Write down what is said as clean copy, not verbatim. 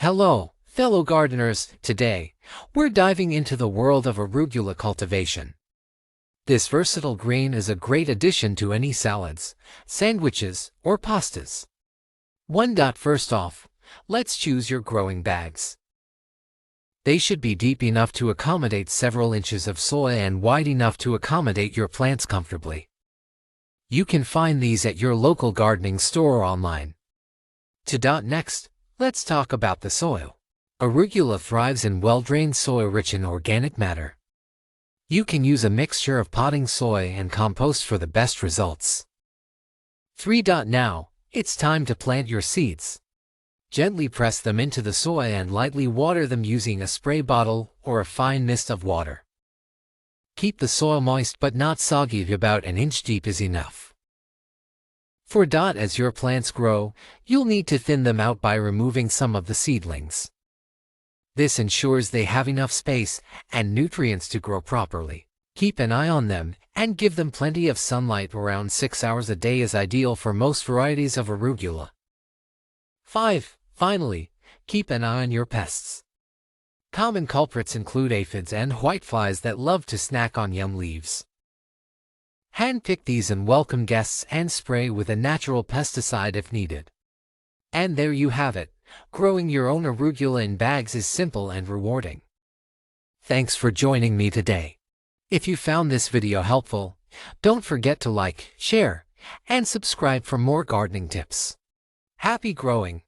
Hello, fellow gardeners. Today, we're diving into the world of arugula cultivation. This versatile green is a great addition to any salads, sandwiches, or pastas. First off, let's choose your growing bags. They should be deep enough to accommodate several inches of soil and wide enough to accommodate your plants comfortably. You can find these at your local gardening store or online. Next, let's talk about the soil. Arugula thrives in well-drained soil rich in organic matter. You can use a mixture of potting soil and compost for the best results. Now, it's time to plant your seeds. Gently press them into the soil and lightly water them using a spray bottle or a fine mist of water. Keep the soil moist but not soggy. About an inch deep is enough. As your plants grow, you'll need to thin them out by removing some of the seedlings. This ensures they have enough space and nutrients to grow properly. Keep an eye on them and give them plenty of sunlight. Around 6 hours a day is ideal for most varieties of arugula. Finally, keep an eye on your pests. Common culprits include aphids and whiteflies that love to snack on young leaves. Handpick these and welcome guests and spray with a natural pesticide if needed. And there you have it. Growing your own arugula in bags is simple and rewarding. Thanks for joining me today. If you found this video helpful, don't forget to like, share, and subscribe for more gardening tips. Happy growing!